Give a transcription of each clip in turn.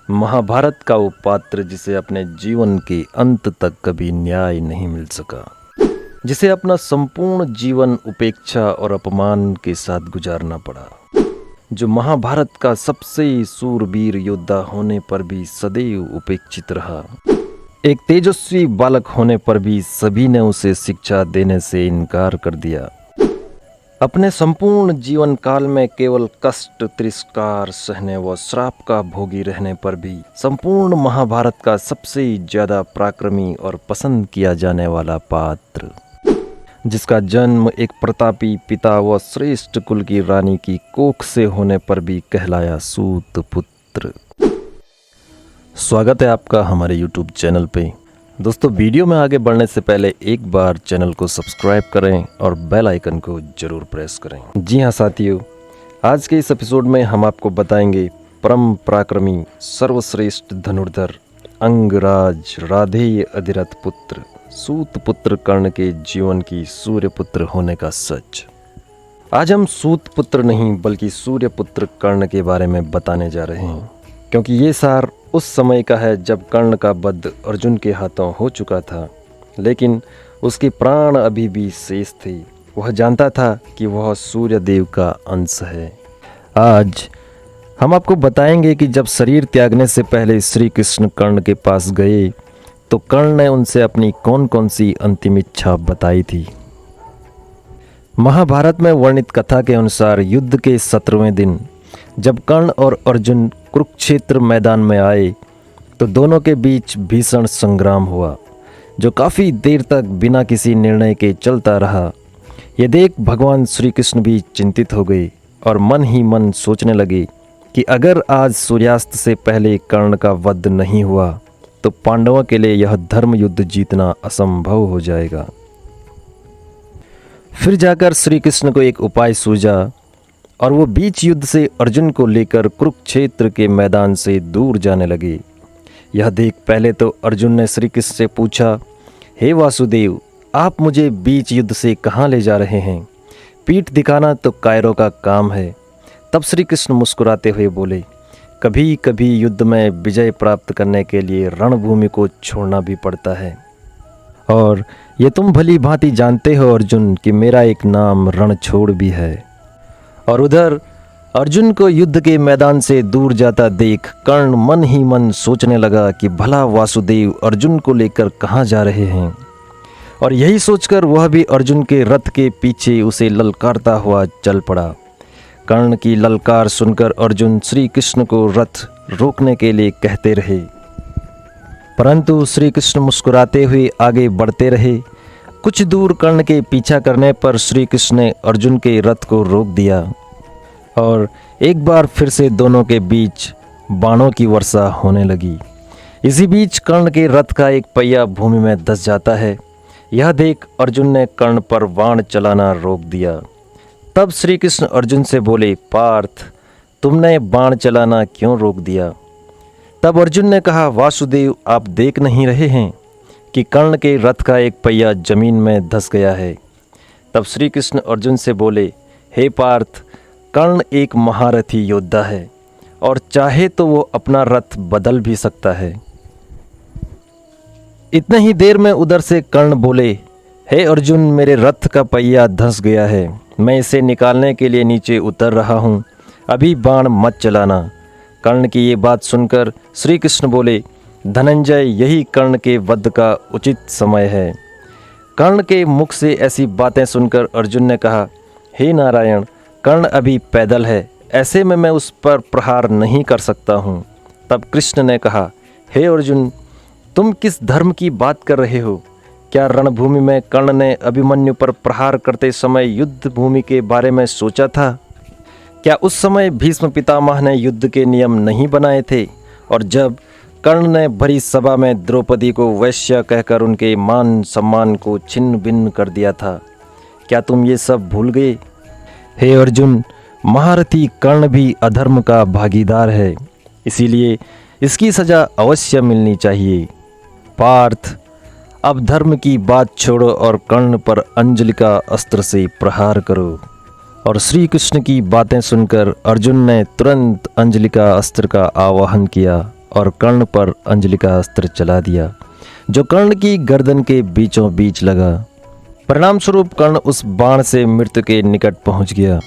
महाभारत का वो पात्र जिसे अपने जीवन के अंत तक कभी न्याय नहीं मिल सका, जिसे अपना संपूर्ण जीवन उपेक्षा और अपमान के साथ गुजारना पड़ा, जो महाभारत का सबसे सूरवीर योद्धा होने पर भी सदैव उपेक्षित रहा, एक तेजस्वी बालक होने पर भी सभी ने उसे शिक्षा देने से इनकार कर दिया। अपने संपूर्ण जीवन काल में केवल कष्ट तिरस्कार सहने व श्राप का भोगी रहने पर भी संपूर्ण महाभारत का सबसे ज्यादा पराक्रमी और पसंद किया जाने वाला पात्र, जिसका जन्म एक प्रतापी पिता व श्रेष्ठ कुल की रानी की कोख से होने पर भी कहलाया सूत पुत्र। स्वागत है आपका हमारे YouTube चैनल पे। दोस्तों, वीडियो में आगे बढ़ने से पहले एक बार चैनल को सब्सक्राइब करें और बेल आइकन को जरूर प्रेस करें। जी हाँ साथियों, आज के इस एपिसोड में हम आपको बताएंगे परम पराक्रमी सर्वश्रेष्ठ धनुर्धर अंगराज राधेय अधिरथ पुत्र सूत पुत्र कर्ण के जीवन की सूर्य पुत्र होने का सच। आज हम सूत पुत्र नहीं बल्कि सूर्य पुत्र कर्ण के बारे में बताने जा रहे हैं, क्योंकि ये सार उस समय का है जब कर्ण का वध अर्जुन के हाथों हो चुका था, लेकिन उसके प्राण अभी भी शेष थे। वह जानता था कि वह सूर्य देव का अंश है। आज हम आपको बताएंगे कि जब शरीर त्यागने से पहले श्री कृष्ण कर्ण के पास गए तो कर्ण ने उनसे अपनी कौन कौन सी अंतिम इच्छा बताई थी। महाभारत में वर्णित कथा के अनुसार युद्ध के 17वें दिन जब कर्ण और अर्जुन कुरुक्षेत्र मैदान में आए तो दोनों के बीच भीषण संग्राम हुआ, जो काफ़ी देर तक बिना किसी निर्णय के चलता रहा। ये देख भगवान श्री कृष्ण भी चिंतित हो गए और मन ही मन सोचने लगे कि अगर आज सूर्यास्त से पहले कर्ण का वध नहीं हुआ तो पांडवों के लिए यह धर्म युद्ध जीतना असंभव हो जाएगा। फिर जाकर श्री कृष्ण को एक उपाय सूझा और वो बीच युद्ध से अर्जुन को लेकर कुरुक्षेत्र के मैदान से दूर जाने लगे। यह देख पहले तो अर्जुन ने श्री कृष्ण से पूछा, हे वासुदेव, आप मुझे बीच युद्ध से कहाँ ले जा रहे हैं? पीठ दिखाना तो कायरों का काम है। तब श्री कृष्ण मुस्कुराते हुए बोले, कभी कभी युद्ध में विजय प्राप्त करने के लिए रणभूमि को छोड़ना भी पड़ता है, और ये तुम भली भांति जानते हो अर्जुन कि मेरा एक नाम रणछोड़ भी है। और उधर अर्जुन को युद्ध के मैदान से दूर जाता देख कर्ण मन ही मन सोचने लगा कि भला वासुदेव अर्जुन को लेकर कहाँ जा रहे हैं, और यही सोचकर वह भी अर्जुन के रथ के पीछे उसे ललकारता हुआ चल पड़ा। कर्ण की ललकार सुनकर अर्जुन श्री कृष्ण को रथ रोकने के लिए कहते रहे, परंतु श्री कृष्ण मुस्कुराते हुए आगे बढ़ते रहे। कुछ दूर कर्ण के पीछा करने पर श्री कृष्ण ने अर्जुन के रथ को रोक दिया और एक बार फिर से दोनों के बीच बाणों की वर्षा होने लगी। इसी बीच कर्ण के रथ का एक पहिया भूमि में धंस जाता है। यह देख अर्जुन ने कर्ण पर बाण चलाना रोक दिया। तब श्री कृष्ण अर्जुन से बोले, पार्थ, तुमने बाण चलाना क्यों रोक दिया? तब अर्जुन ने कहा, वासुदेव, आप देख नहीं रहे हैं कि कर्ण के रथ का एक पहिया जमीन में धंस गया है। तब श्री कृष्ण अर्जुन से बोले, हे पार्थ, कर्ण एक महारथी योद्धा है और चाहे तो वो अपना रथ बदल भी सकता है। इतने ही देर में उधर से कर्ण बोले, हे अर्जुन, मेरे रथ का पहिया धंस गया है, मैं इसे निकालने के लिए नीचे उतर रहा हूँ, अभी बाण मत चलाना। कर्ण की ये बात सुनकर श्री कृष्ण बोले, धनंजय, यही कर्ण के वध का उचित समय है। कर्ण के मुख से ऐसी बातें सुनकर अर्जुन ने कहा, हे नारायण, कर्ण अभी पैदल है, ऐसे में मैं उस पर प्रहार नहीं कर सकता हूँ। तब कृष्ण ने कहा, हे अर्जुन, तुम किस धर्म की बात कर रहे हो? क्या रणभूमि में कर्ण ने अभिमन्यु पर प्रहार करते समय युद्ध भूमि के बारे में सोचा था? क्या उस समय भीष्म पितामह ने युद्ध के नियम नहीं बनाए थे? और जब कर्ण ने भरी सभा में द्रौपदी को वैश्य कहकर उनके मान सम्मान को छिन्न भिन्न कर दिया था, क्या तुम ये सब भूल गए? हे अर्जुन, महारथी कर्ण भी अधर्म का भागीदार है, इसीलिए इसकी सजा अवश्य मिलनी चाहिए। पार्थ, अब धर्म की बात छोड़ो और कर्ण पर अंजलि का अस्त्र से प्रहार करो। और श्री कृष्ण की बातें सुनकर अर्जुन ने तुरंत अंजलि का अस्त्र का आवाहन किया और कर्ण पर अंजलि का अस्त्र चला दिया, जो कर्ण की गर्दन के बीचों बीच लगा। परिणाम स्वरूप कर्ण उस बाण से मृत्यु के निकट पहुंच गया।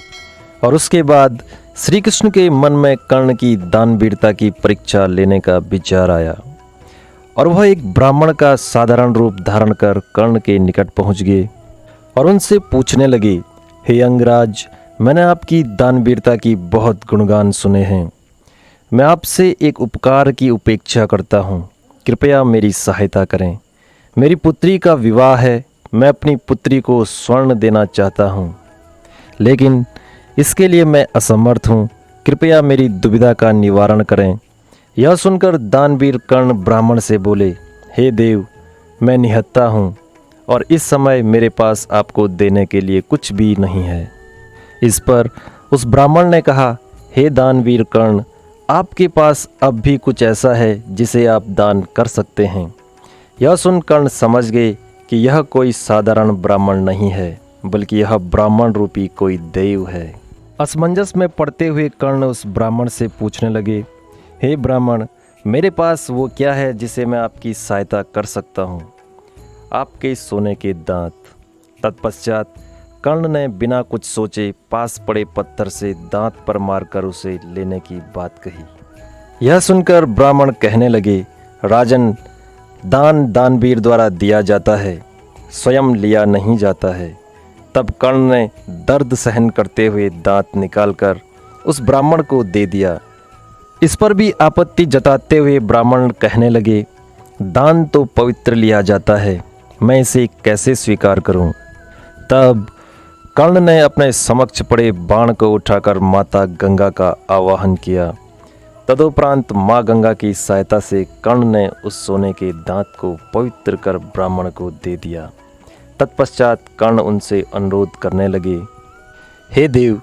और उसके बाद श्री कृष्ण के मन में कर्ण की दानवीरता की परीक्षा लेने का विचार आया, और वह एक ब्राह्मण का साधारण रूप धारण कर कर्ण के निकट पहुंच गए और उनसे पूछने लगे, हे अंगराज, मैंने आपकी दानवीरता की बहुत गुणगान सुने हैं। मैं आपसे एक उपकार की उपेक्षा करता हूँ, कृपया मेरी सहायता करें। मेरी पुत्री का विवाह है, मैं अपनी पुत्री को स्वर्ण देना चाहता हूँ, लेकिन इसके लिए मैं असमर्थ हूँ। कृपया मेरी दुविधा का निवारण करें। यह सुनकर दानवीर कर्ण ब्राह्मण से बोले, हे देव, मैं निहत्था हूँ और इस समय मेरे पास आपको देने के लिए कुछ भी नहीं है। इस पर उस ब्राह्मण ने कहा, हे दानवीर कर्ण, आपके पास अब भी कुछ ऐसा है जिसे आप दान कर सकते हैं। यह सुन कर्ण समझ गए कि यह कोई साधारण ब्राह्मण नहीं है, बल्कि यह ब्राह्मण रूपी कोई देव है। असमंजस में पड़ते हुए कर्ण उस ब्राह्मण से पूछने लगे, हे ब्राह्मण, मेरे पास वो क्या है जिसे मैं आपकी सहायता कर सकता हूँ? आपके सोने के दांत। तत्पश्चात कर्ण ने बिना कुछ सोचे पास पड़े पत्थर से दांत पर मारकर उसे लेने की बात कही। यह सुनकर ब्राह्मण कहने लगे, राजन, दान दानवीर द्वारा दिया जाता है, स्वयं लिया नहीं जाता है। तब कर्ण ने दर्द सहन करते हुए दांत निकालकर उस ब्राह्मण को दे दिया। इस पर भी आपत्ति जताते हुए ब्राह्मण कहने लगे, दान तो पवित्र लिया जाता है, मैं इसे कैसे स्वीकार करूं? तब कर्ण ने अपने समक्ष पड़े बाण को उठाकर माता गंगा का आवाहन किया। तदुपरांत माँ गंगा की सहायता से कर्ण ने उस सोने के दांत को पवित्र कर ब्राह्मण को दे दिया। तत्पश्चात कर्ण उनसे अनुरोध करने लगे, हे देव,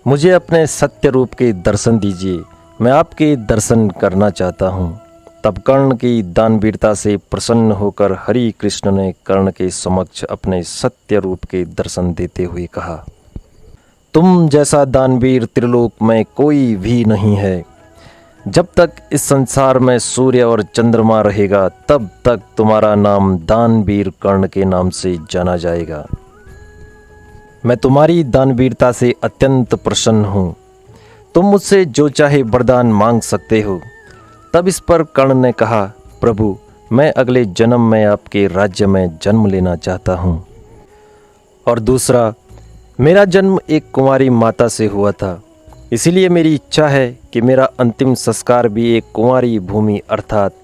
मुझे अपने सत्य रूप के दर्शन दीजिए, मैं आपके दर्शन करना चाहता हूँ। तब कर्ण की दानवीरता से प्रसन्न होकर हरि कृष्ण ने कर्ण के समक्ष अपने सत्य रूप के दर्शन देते हुए कहा, तुम जैसा दानवीर त्रिलोक में कोई भी नहीं है। जब तक इस संसार में सूर्य और चंद्रमा रहेगा, तब तक तुम्हारा नाम दानवीर कर्ण के नाम से जाना जाएगा। मैं तुम्हारी दानवीरता से अत्यंत प्रसन्न हूँ। तुम मुझसे जो चाहे वरदान मांग सकते हो। तब इस पर कर्ण ने कहा, प्रभु, मैं अगले जन्म में आपके राज्य में जन्म लेना चाहता हूँ। और दूसरा, मेरा जन्म एक कुंवारी माता से हुआ था, इसीलिए मेरी इच्छा है कि मेरा अंतिम संस्कार भी एक कुंवारी भूमि अर्थात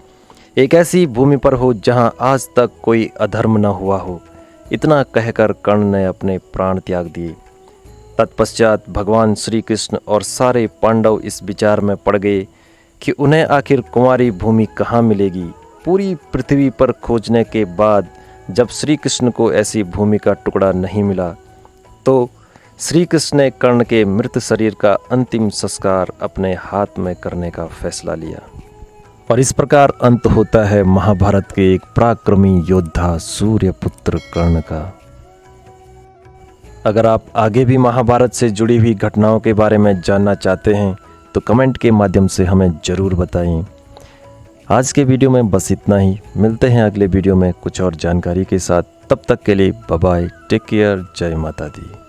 एक ऐसी भूमि पर हो जहाँ आज तक कोई अधर्म न हुआ हो। इतना कहकर कर्ण ने अपने प्राण त्याग दिए। तत्पश्चात भगवान श्री कृष्ण और सारे पांडव इस विचार में पड़ गए कि उन्हें आखिर कुंवारी भूमि कहाँ मिलेगी। पूरी पृथ्वी पर खोजने के बाद जब श्री कृष्ण को ऐसी भूमि का टुकड़ा नहीं मिला, तो श्री कृष्ण ने कर्ण के मृत शरीर का अंतिम संस्कार अपने हाथ में करने का फैसला लिया। और इस प्रकार अंत होता है महाभारत के एक पराक्रमी योद्धा सूर्यपुत्र कर्ण का। अगर आप आगे भी महाभारत से जुड़ी हुई घटनाओं के बारे में जानना चाहते हैं तो कमेंट के माध्यम से हमें ज़रूर बताएं। आज के वीडियो में बस इतना ही। मिलते हैं अगले वीडियो में कुछ और जानकारी के साथ। तब तक के लिए बाय बाय, टेक केयर, जय माता दी।